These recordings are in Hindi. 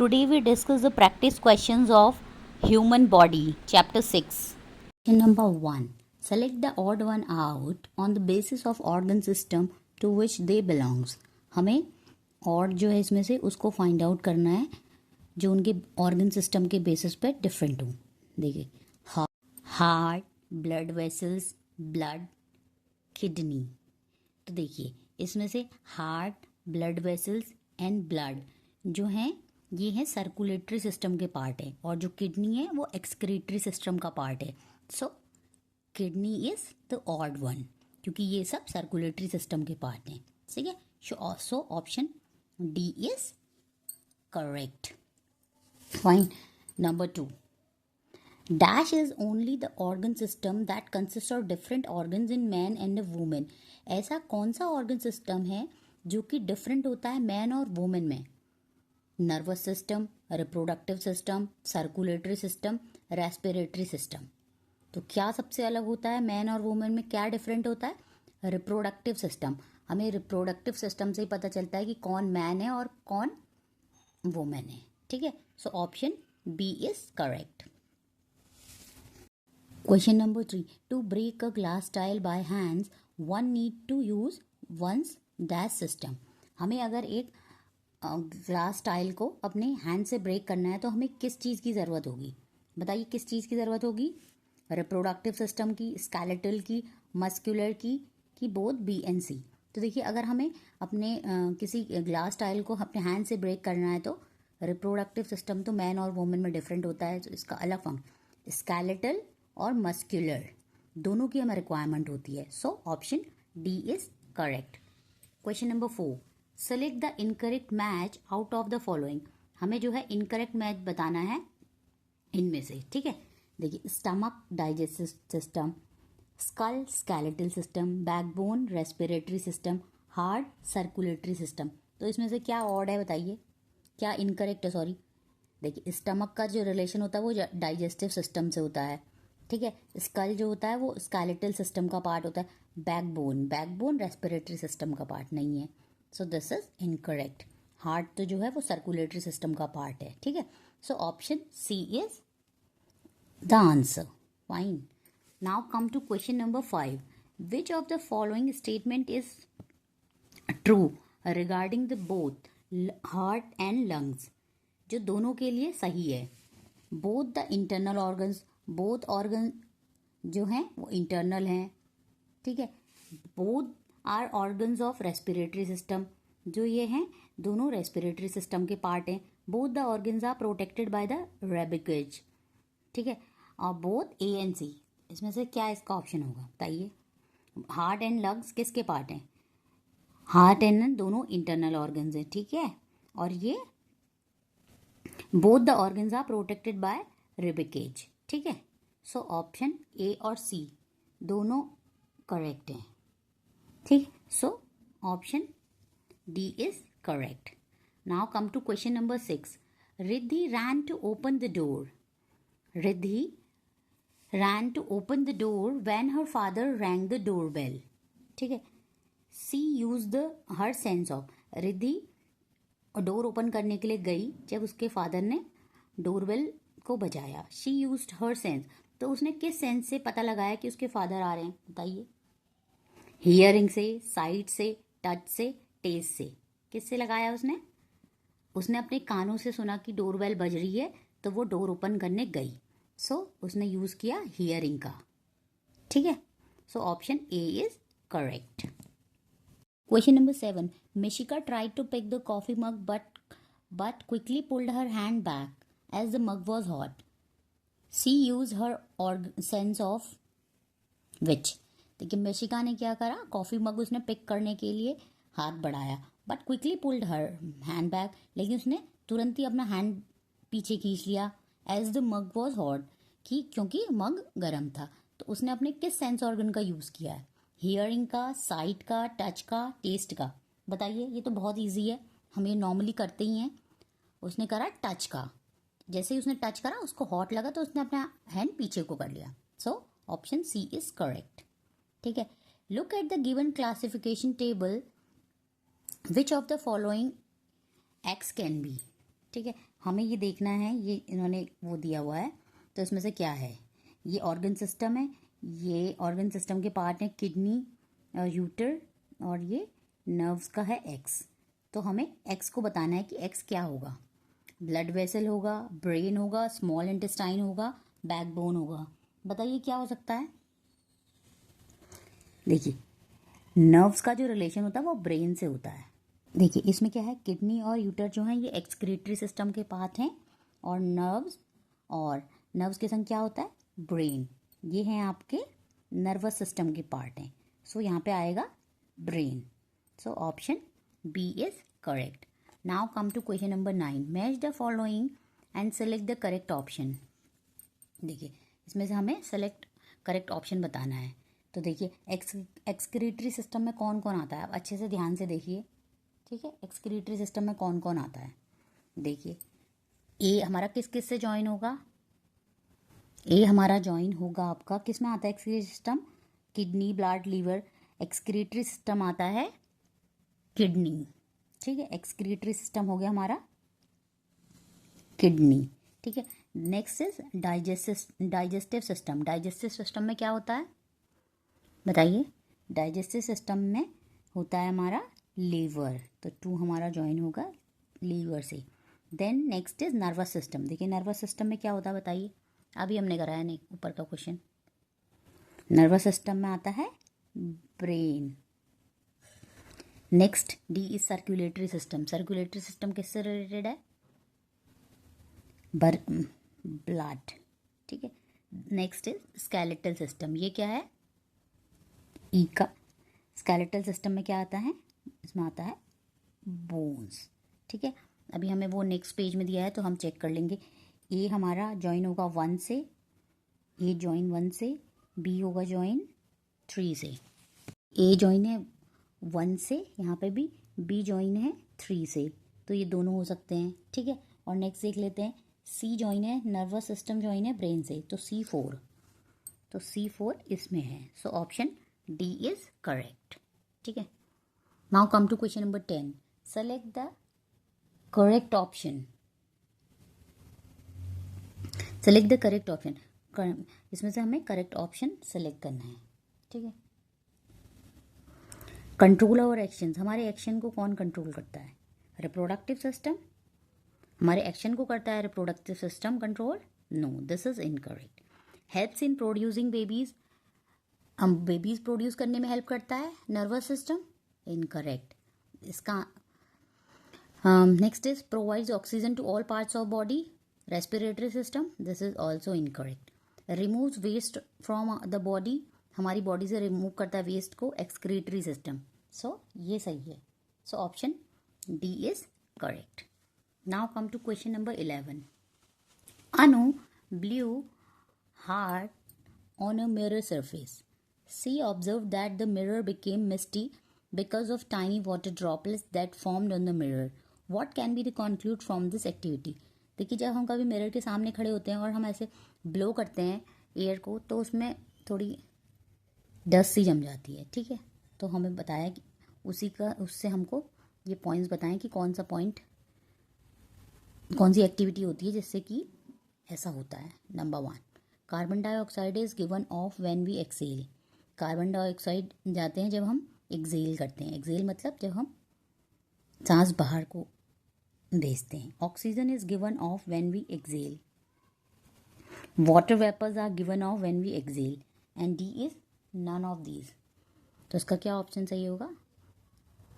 Today we discuss the practice questions of human body, chapter 6. Question number 1. Select the odd one out on the basis of organ system to which they belongs. हमें odd जो है इसमें से उसको find out करना है जो उनके organ system के basis पे different हो. देखिए heart, blood vessels, blood, kidney. तो देखिए इसमें से heart, blood vessels and blood जो हैं ये है सर्कुलेटरी सिस्टम के पार्ट है और जो किडनी है वो एक्सक्रीटरी सिस्टम का पार्ट है. सो kidney is the odd one क्योंकि ये सब सर्कुलेटरी सिस्टम के पार्ट हैं. ठीक है. So option D is correct. Fine. Number 2. Dash is only the organ system that consist of different organs in man and a women. ऐसा कौन सा ऑर्गन सिस्टम है जो कि डिफरेंट होता है मैन और वुमेन में? Nervous system, reproductive system, circulatory system, respiratory system. तो क्या सबसे अलग होता है मैन और वुमेन में? क्या डिफरेंट होता है? Reproductive system. हमें रिप्रोडक्टिव सिस्टम से ही पता चलता है कि कौन मैन है और कौन वुमेन है. ठीक है. So option B is correct. Question number 3. To break a glass tile by hands, one need to use one's dash system. हमें अगर एक ग्लास टाइल को अपने हैंड से ब्रेक करना है तो हमें किस चीज़ की ज़रूरत होगी? बताइए किस चीज़ की ज़रूरत होगी? रिप्रोडक्टिव सिस्टम की, स्केलेटल की, मस्कुलर की बोथ बी एंड सी. तो देखिए अगर हमें अपने किसी ग्लास टाइल को अपने हैंड से ब्रेक करना है तो रिप्रोडक्टिव सिस्टम तो मैन और वुमेन में डिफरेंट होता है. तो इसका अलग फंक्शन स्केलेटल और मस्कुलर दोनों की हमें रिक्वायरमेंट होती है. So option D is correct. Question number 4. Select the incorrect match out of the following. हमें जो है इनकरेक्ट मैच बताना है इनमें से. ठीक है. देखिए stomach digestive system, skull skeletal system, backbone respiratory system, heart circulatory system. तो इसमें से क्या ऑड है बताइए? क्या इनकरेक्ट है? सॉरी. देखिए स्टमक का जो रिलेशन होता है वो डाइजेस्टिव सिस्टम से होता है. ठीक है. स्कल जो होता है वो स्केलेटल सिस्टम का पार्ट होता है. बैकबोन रेस्पिरेटरी सिस्टम का पार्ट नहीं है. सो दिस इज इनकरेक्ट. हार्ट तो जो है वो सर्कुलेटरी सिस्टम का पार्ट है. ठीक है. So option C is the answer. Fine. Now come to question number 5. Which of the following statement is true regarding the both heart and lungs. जो दोनों के लिए सही है. Both the internal organs, both organ जो हैं वो इंटरनल हैं. ठीक है. Both are organs of respiratory system. जो ये हैं दोनों रेस्पिरेटरी सिस्टम के पार्ट हैं. Both the organs are protected by the रेबिकेज. ठीक है. और बोथ ए एंड सी. इसमें से क्या इसका ऑप्शन होगा बताइए? हार्ट एंड लंग्स किसके पार्ट हैं? हार्ट एंड दोनों इंटरनल ऑर्गन्स हैं. ठीक है. और ये both the organs are protected by ribcage. ठीक है. सो ऑप्शन ए और सी दोनों करेक्ट हैं. ठीक. So option D is correct. Now come to question number 6. Riddhi ran to open the door. Riddhi ran to open the door when her father rang the doorbell. ठीक है. She used her sense of. Riddhi door open करने के लिए गई जब उसके फादर ने डोरबेल को बजाया. She used her sense. तो उसने किस सेंस से पता लगाया कि उसके फादर आ रहे हैं बताइए? हियरिंग से, साइट से, टच से, टेस्ट से. किससे लगाया उसने? उसने अपने कानों से सुना कि डोरबेल बज रही है तो वो डोर ओपन करने गई. सो उसने यूज किया हियरिंग का. ठीक है. So option A is correct. Question number 7. Mishika tried to pick the coffee mug but quickly pulled her hand back as the mug was hot. She use her sense of which. देखिए मिशिका ने क्या करा? कॉफी मग उसने पिक करने के लिए हाथ बढ़ाया but quickly pulled her hand back. लेकिन उसने तुरंत ही अपना हैंड पीछे खींच लिया. As the mug was hot क्योंकि मग गर्म था. तो उसने अपने किस सेंस ऑर्गन का यूज किया है? हियरिंग का, साइट का, टच का, टेस्ट का. बताइए. ये तो बहुत इजी है, हम ये नॉर्मली करते ही हैं. उसने करा टच का. जैसे ही उसने टच करा उसको हॉट लगा तो उसने अपना हैंड पीछे को कर लिया. So option C is correct. ठीक है. Look at the given classification table. Which of the following X can be. ठीक है. हमें ये देखना है, ये इन्होंने वो दिया हुआ है, तो इसमें से क्या है। ये ऑर्गन सिस्टम है, ये ऑर्गन सिस्टम के पार्ट हैं किडनी और यूटर, और ये नर्व्स का है एक्स। तो हमें एक्स को बताना है कि एक्स क्या होगा। ब्लड वेसल होगा, ब्रेन होगा, स्मॉल इंटेस्टाइन होगा, बैकबोन होगा। बताइए क्या हो सकता है। देखिए, नर्व्स का जो रिलेशन होता है वो ब्रेन से होता है। देखिए इसमें क्या है, किडनी और यूटर जो है ये एक्सक्रीटरी सिस्टम के पार्ट हैं, और नर्व्स के संग क्या होता है, ब्रेन। ये हैं आपके नर्वस सिस्टम के पार्ट हैं। सो यहाँ पे आएगा brain. So option B is correct. Now come to question number 9। Match the following and select the correct option. देखिए इसमें से हमें सेलेक्ट करेक्ट ऑप्शन बताना है। तो देखिए एक्सक्रीटरी सिस्टम में कौन कौन आता है, आप अच्छे से ध्यान से देखिए। ठीक है, एक्सक्रीटरी सिस्टम में कौन कौन आता है। देखिए ए हमारा किस किस से ज्वाइन होगा, ए हमारा ज्वाइन होगा आपका किस में आता है excretory system, kidney, blood, liver. Excretory system आता है किडनी। ठीक है, एक्सक्रीटरी सिस्टम हो गया हमारा किडनी। ठीक है, next is digestive system. Digestive system में क्या होता है बताइए। डाइजेस्टिव सिस्टम में होता है हमारा लीवर, तो 2 हमारा ज्वाइन होगा लीवर से। Then next is nervous system. देखिए नर्वस सिस्टम में क्या होता है बताइए, अभी हमने कराया नहीं ऊपर का क्वेश्चन। नर्वस सिस्टम में आता है brain. Next D is circulatory system. Circulatory system किससे रिलेटेड है, ब्लड। ठीक है, नेक्स्ट इज स्केलेटल सिस्टम। ये क्या है, ई का। स्केलेटल सिस्टम में क्या आता है, इसमें आता है बोन्स। ठीक है, अभी हमें वो नेक्स्ट पेज में दिया है तो हम चेक कर लेंगे। ए हमारा ज्वाइन होगा 1 से, ए ज्वाइन 1 से, बी होगा ज्वाइन 3 से। ए ज्वाइन है 1 से, यहाँ पे भी बी ज्वाइन है 3 से, तो ये दोनों हो सकते हैं। ठीक है, और नेक्स्ट देख लेते हैं, सी ज्वाइन है नर्वस सिस्टम ज्वाइन है ब्रेन से, तो C4, तो C4 इसमें है। So option D is correct. ठीक है, now come to question number 10। Select the correct option. Select the correct option, इसमें से हमें करेक्ट ऑप्शन सेलेक्ट करना है। ठीक है, कंट्रोल और एक्शंस। हमारे एक्शन को कौन कंट्रोल करता है, रिप्रोडक्टिव सिस्टम। हमारे एक्शन को करता है reproductive system control, no this is incorrect. Helps in producing babies, हम बेबीज प्रोड्यूस करने में हेल्प करता है नर्वस सिस्टम, इनकरेक्ट। इसका next is provides oxygen to all parts of body, respiratory system, this is also incorrect. Removes waste from the body, हमारी बॉडी से रिमूव करता है वेस्ट को, एक्सक्रीटरी सिस्टम। सो ये सही है। So option D is correct. Now come to question number 11। Anu blew hard on a mirror surface. She observed that the mirror became misty because of tiny water droplets that formed on the mirror. What can be the conclude from this activity? देखिए जब हम कभी मिरर के सामने खड़े होते हैं और हम ऐसे ब्लो करते हैं एयर को, तो उसमें थोड़ी डस्ट सी जम जाती है। ठीक है, तो हमें बताया कि उससे हमको ये पॉइंट्स बताएं कि कौन सा पॉइंट, कौन सी एक्टिविटी होती है जिससे कि ऐसा होता है। Number 1, carbon dioxide is given off when we exhale. Carbon dioxide जाते हैं जब हम एक्सेल करते हैं। एक्सेल मतलब जब हम सांस बाहर को भेजते हैं। Oxygen is given off when we exhale. Water vapours are given off when we exhale, and D is none of these. तो इसका क्या ऑप्शन सही होगा,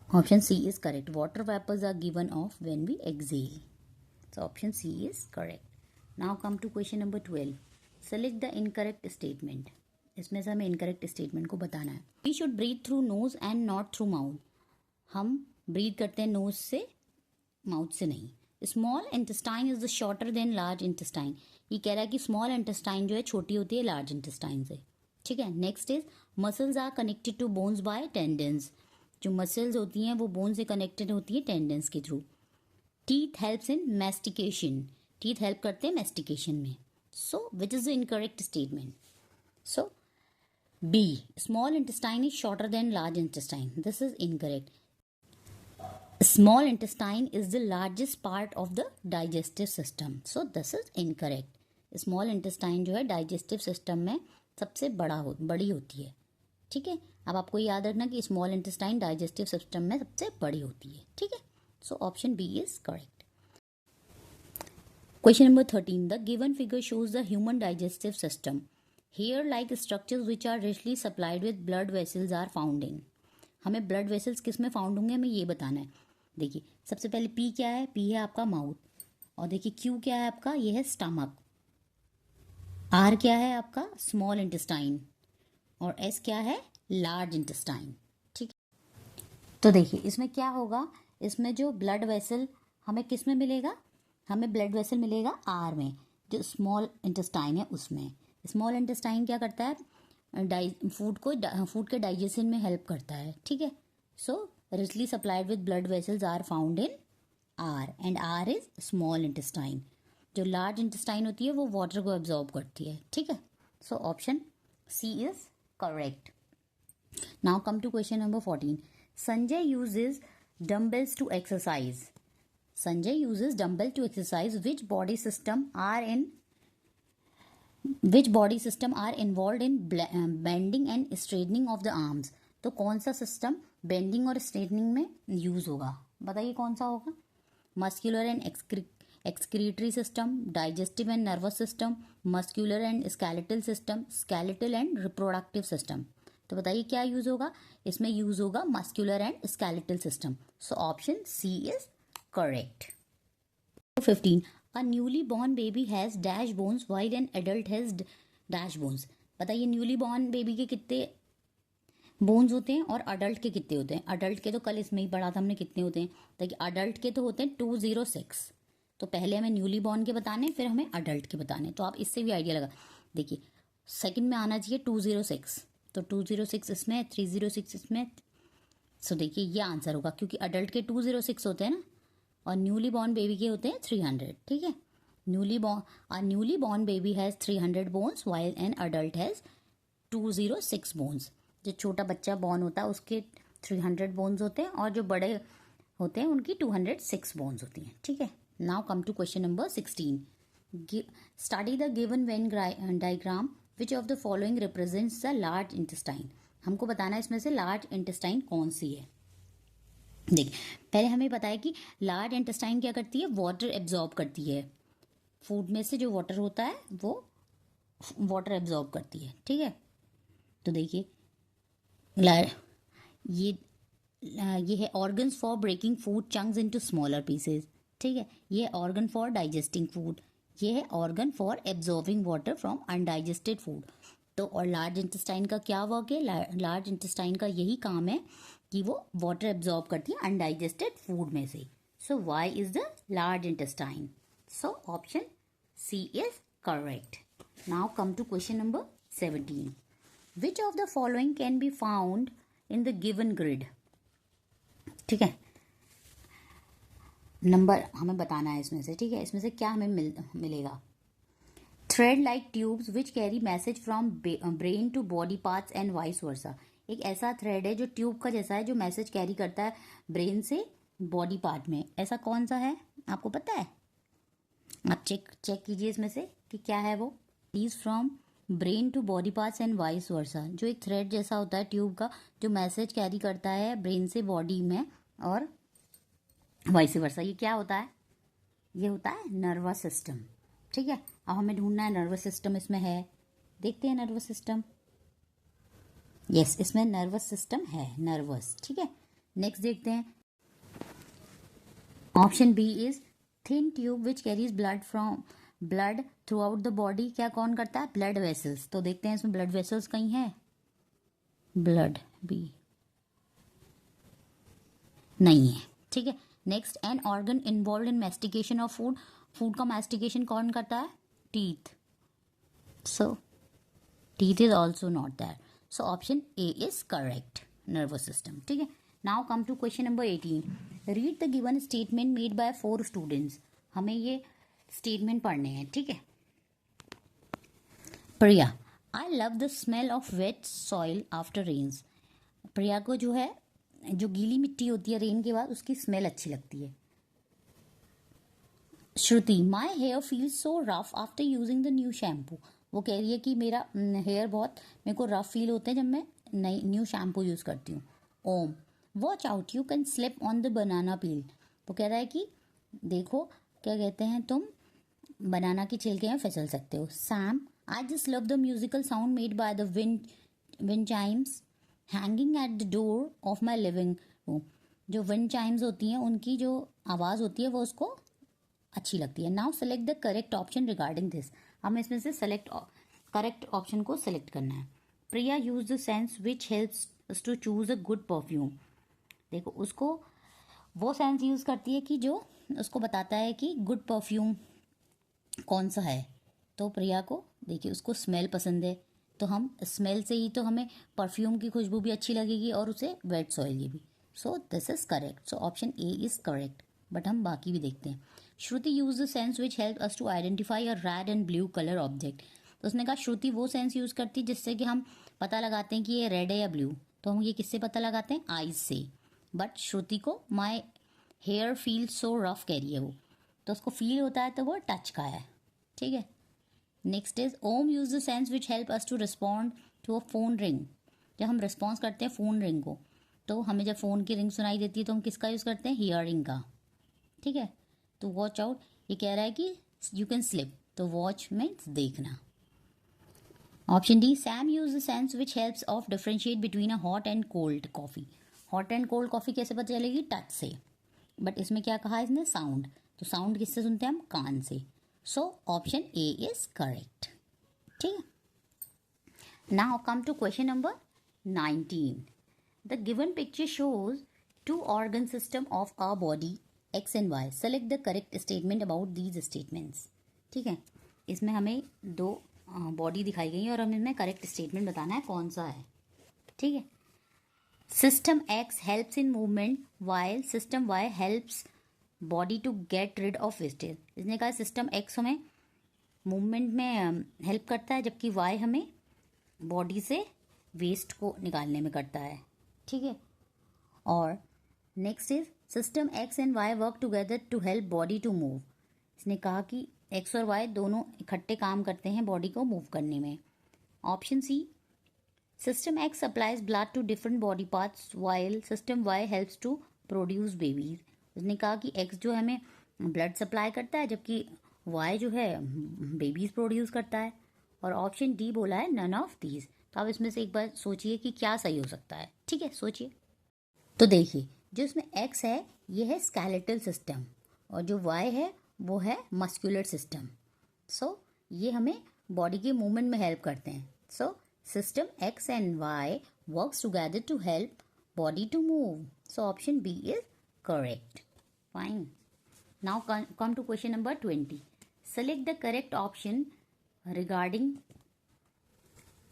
option C is correct. Water vapours are given off when we exhale, so option C is correct. Now come to question number 12. Select the incorrect statement. इसमें से हमें incorrect statement को बताना है। We should breathe through nose and not through mouth. हम breathe करते हैं nose से, mouth से नहीं। Small intestine is the shorter than large intestine. ये कह रहा है कि small intestine जो है छोटी होती है large intestine से। ठीक है, next is muscles are connected to bones by tendons. जो muscles होती हैं वो bone से connected होती है tendons के through. Teeth helps in mastication, teeth help करते हैं मैस्टिकेशन में। So which is the incorrect statement, so B, small intestine is shorter than large intestine, this is incorrect. Small intestine is the largest part of the digestive system, so this is incorrect. Small intestine जो है डाइजेस्टिव सिस्टम में सबसे बड़ी होती है। ठीक है, अब आपको याद रखना कि स्मॉल इंटेस्टाइन डाइजेस्टिव सिस्टम में सबसे बड़ी होती है। ठीक है, so option B is correct. Question number 13, the given figure shows the human digestive system. Hair like structures which are richly supplied with blood vessels are found in. हमें ब्लड वेसल्स किस में फाउंड होंगे हमें ये बताना है। देखिए सबसे पहले पी क्या है, पी है आपका माउथ, और देखिए क्यू क्या है आपका, ये है स्टमक, आर क्या है आपका स्मॉल इंटेस्टाइन, और एस क्या है लार्ज इंटेस्टाइन। ठीक है, तो देखिए इसमें क्या होगा, इसमें जो ब्लड वेसल हमें किस में मिलेगा, हमें ब्लड वेसल मिलेगा आर में, जो स्मॉल इंटेस्टाइन है उसमें। स्मॉल इंटेस्टाइन क्या करता है, फूड के डाइजेशन में हेल्प करता है। ठीक है, सो richly supplied with blood vessels are found in R and R is small intestine। जो लार्ज इंटेस्टाइन होती है वो वाटर को एब्जॉर्ब करती है। ठीक है, so option C is correct. Now come to question number 14, Sanjay uses dumbbells to exercise. Sanjay uses dumbbell to exercise, which body system are involved in bending and straightening of the arms। तो कौन सा सिस्टम बेंडिंग और स्ट्रेटनिंग में यूज होगा, बताइए कौन सा होगा। Muscular and excretory system, digestive and nervous system, muscular and skeletal system, skeletal and reproductive system. तो बताइए क्या यूज होगा, इसमें यूज होगा muscular and skeletal system, so option C is correct. 15, a newly born baby has dash bones while an adult has dash bones. बताइए न्यूली बॉर्न बेबी के कितने बोन्स होते हैं और अडल्ट के कितने होते हैं। अडल्ट के तो कल इसमें ही पढ़ा था हमने कितने होते हैं। देखिए अडल्ट के तो होते हैं 206, तो पहले हमें न्यूली बॉर्न के बताने फिर हमें अडल्ट के बताने, तो आप इससे भी आइडिया लगा। देखिए सेकंड में आना चाहिए 206, तो 206 इसमें 306 इसमें, सो देखिए ये आंसर होगा क्योंकि अडल्ट के 206 होते हैं ना और न्यूली बॉर्न बेबी के होते हैं 300। ठीक है, newly born baby has 300 bones while an adult has 206 bones. जो छोटा बच्चा बॉर्न होता है उसके 300 बोन्स होते हैं और जो बड़े होते हैं उनकी 206 बोन्स होती हैं। ठीक है, now come to question number 16, study the given Venn diagram which of the following represents the large intestine. हमको बताना है इसमें से लार्ज इंटेस्टाइन कौन सी है। देखिए पहले हमें पता है कि लार्ज इंटेस्टाइन क्या करती है, वाटर एब्जॉर्ब करती है, फूड में से जो वाटर होता है वो वाटर एब्जॉर्ब करती है। ठीक है, तो देखिए ये है organs for breaking food chunks into smaller pieces. ठीक है, ये ऑर्गन फॉर डाइजेस्टिंग फूड, ये है organ for absorbing water from undigested food. तो और लार्ज इंटेस्टाइन का क्या वर्क है, लार्ज इंटेस्टाइन का यही काम है कि वो वाटर एब्जॉर्ब करती है अनडाइजेस्टेड फूड में से। So why is the large intestine, so option C is correct. Now come to question number 17, which of the following can be found in the given grid। ठीक है, नंबर हमें बताना है इसमें से। ठीक है, इसमें से क्या हमें मिलेगा, thread like tubes which carry message from brain to body parts and vice versa. एक ऐसा थ्रेड है जो ट्यूब का जैसा है जो मैसेज कैरी करता है ब्रेन से बॉडी पार्ट में, ऐसा कौन सा है आपको पता है, आप चेक कीजिए इसमें से कि क्या है वो। Is from brain to body parts and vice versa, जो एक थ्रेड जैसा होता है ट्यूब का जो मैसेज कैरी करता है ब्रेन से बॉडी में और वाइस वर्सा, ये क्या होता है, ये होता है नर्वस सिस्टम। ठीक है, अब हमें ढूंढना है नर्वस सिस्टम इसमें है, देखते हैं नर्वस सिस्टम। यस, इसमें नर्वस सिस्टम है, नर्वस। ठीक है, नेक्स्ट देखते हैं, option B is thin tube which carries blood throughout the body. क्या कौन करता है, ब्लड वेसल्स। तो देखते हैं इसमें ब्लड वेसल्स कहीं है, ब्लड बी नहीं है। ठीक है, next, an organ involve in mastication of food. Food का मैस्टिकेशन कौन करता है, teeth, so teeth is also not that, so option A is correct, nervous system. ठीक है, now come to question number 18, read the given statement made by 4 students. हमें ये स्टेटमेंट पढ़ने हैं। ठीक है, Priya, I love the smell of wet soil after rains. Priya को जो है जो गीली मिट्टी होती है रेन के बाद उसकी स्मेल अच्छी लगती है। Shruti, my hair feel so rough after using the new shampoo. वो कह रही है कि मेरा हेयर बहुत मेरे को रफ फील होते हैं जब मैं नई न्यू शैम्पू यूज़ करती हूँ। Om, watch out, you can slip on the banana peel. वो कह रहा है कि देखो क्या कहते हैं, तुम बनाना की छिलके में फिसल सकते हो। Sam, I just love the musical sound made by the wind Chimes hanging at the door of my living room. जो विंड चाइम्स होती हैं उनकी जो आवाज़ होती है वो उसको अच्छी लगती है। Now select the correct option regarding this. हमें इसमें से करेक्ट ऑप्शन को सेलेक्ट करना है। Priya, use the sense which helps to choose a good perfume. देखो उसको वो सेंस यूज़ करती है कि जो उसको बताता है कि गुड परफ्यूम कौन सा है। तो प्रिया को देखिए उसको स्मेल पसंद है, तो हम स्मेल से ही तो हमें परफ्यूम की खुशबू भी अच्छी लगेगी और उसे वेट सॉइल ये भी। So this is correct. So option A is correct. But हम बाकी भी देखते हैं। Shruti, use the sense which help us to identify a red and blue colour object. तो उसने कहा श्रुति वो सेंस यूज करती है जिससे कि हम पता लगाते हैं कि ये रेड है या ब्लू। तो हम ये किससे पता लगाते हैं? आईज से। बट श्रुति को my hair feel so rough कह रही है वो, तो उसको फील होता है तो वो टच का है। ठीक है। Next is um, use the sense which help us to respond to a phone ring. जब हम रिस्पॉन्स करते हैं फ़ोन रिंग को, तो हमें जब फ़ोन की रिंग सुनाई देती है तो हम किसका यूज़ करते हैं? हियरिंग का। ठीक है। तो वॉच आउट, ये कह रहा है कि यू कैन स्लिप, तो वॉच मीन्स देखना। Option D, Sam use the sense which helps of differentiate between a hot and cold coffee. Hot and cold coffee कैसे पता चलेगी? टच से। बट इसमें क्या कहा इसने? साउंड। तो साउंड किससे सुनते हैं हम? कान से। So option A is correct. ठीक है। Now come to question number 19. The given picture shows two organ system of our body x and y. Select the correct statement about these statements. ठीक है। इसमें हमें दो बॉडी दिखाई गई है और हमें इसमें करेक्ट स्टेटमेंट बताना है कौन सा है। ठीक है। System X helps in movement while system Y helps body to get rid of wastage. इसने कहा सिस्टम एक्स हमें मूवमेंट में हेल्प करता है जबकि वाई हमें बॉडी से वेस्ट को निकालने में करता है। ठीक है। और next is system X and Y work together to help body to move. इसने कहा कि एक्स और वाई दोनों इकट्ठे काम करते हैं बॉडी को मूव करने में। Option C, system X supplies blood to different body parts while system Y helps to produce babies. उसने कहा कि एक्स जो हमें ब्लड सप्लाई करता है जबकि वाई जो है बेबीज प्रोड्यूस करता है। और ऑप्शन डी बोला है नन ऑफ दीज। तो आप इसमें से एक बार सोचिए कि क्या सही हो सकता है। ठीक है, सोचिए। तो देखिए जो इसमें एक्स है ये है स्केलेटल सिस्टम और जो वाई है वो है मस्कुलर सिस्टम। सो ये हमें बॉडी के मूवमेंट में हेल्प करते हैं। So system X and Y works together to help body to move. So option B is correct. Fine. Now come to question number 20. Select the correct option regarding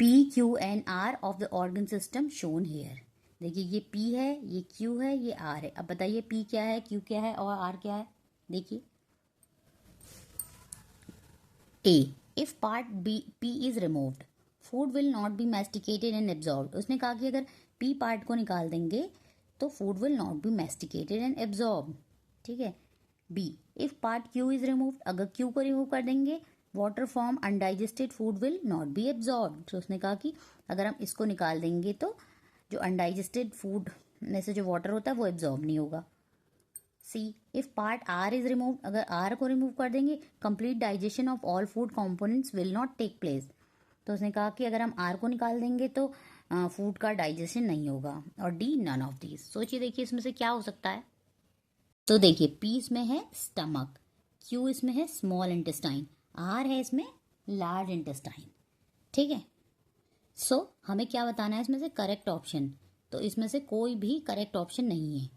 P, Q and R of the organ system shown here. देखिए ये P है, ये Q है, ये R है। अब बताइए P क्या है, Q क्या है और R क्या है? देखिए A, if part P is removed, food will not be masticated and absorbed. उसने कहा कि अगर P पार्ट को निकाल देंगे तो food will not be masticated and absorbed. ठीक है। B, if part Q is removed, अगर Q को रिमूव कर देंगे water from undigested food will not be absorb. तो उसने कहा कि अगर हम इसको निकाल देंगे तो जो अनडाइजेस्टेड फूड में से जो वाटर होता है वो एब्जॉर्ब नहीं होगा। C, if part R is remove, अगर आर को रिमूव कर देंगे complete digestion of all food components will not take place. तो उसने कहा कि अगर हम आर को निकाल देंगे तो फूड का डाइजेशन नहीं होगा। और डी, नन ऑफ दीज। सोचिए देखिए इसमें से क्या हो सकता है। तो देखिए पी इसमें है स्टमक, क्यू इसमें है स्मॉल इंटेस्टाइन, आर है इसमें लार्ज इंटेस्टाइन। ठीक है। सो हमें क्या बताना है इसमें से करेक्ट ऑप्शन। तो इसमें से कोई भी करेक्ट ऑप्शन नहीं है।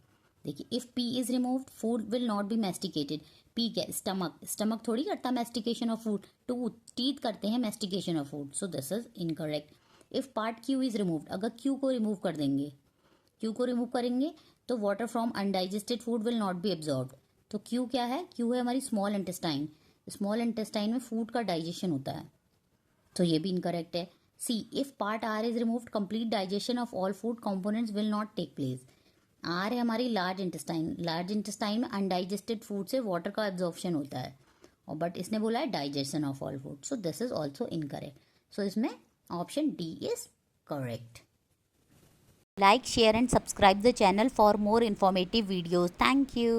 देखिए if P is removed food will not be masticated. P क्या? स्टमक। स्टमक थोड़ी करता mastication of food, tooth, teeth करते हैं mastication of food. So this is incorrect. If part Q is removed, अगर क्यू को रिमूव कर देंगे, क्यू को रिमूव करेंगे तो water from undigested food will not be absorbed. तो क्यू क्या है? क्यू है हमारी स्मॉल इंटेस्टाइन। स्मॉल इंटेस्टाइन में फूड का डाइजेशन होता है, तो ये भी इनकरेक्ट है। C, if part R is removed complete digestion of all food components will not take place. R है हमारी लार्ज इंटेस्टाइन। लार्ज इंटेस्टाइन में अनडाइजेस्टेड फूड से वाटर का एब्जॉर्प्शन होता है, और बट इसने बोला है digestion of all food, so this is also incorrect. So इसमें option D is correct. Like, share and subscribe the channel for more informative videos. Thank you.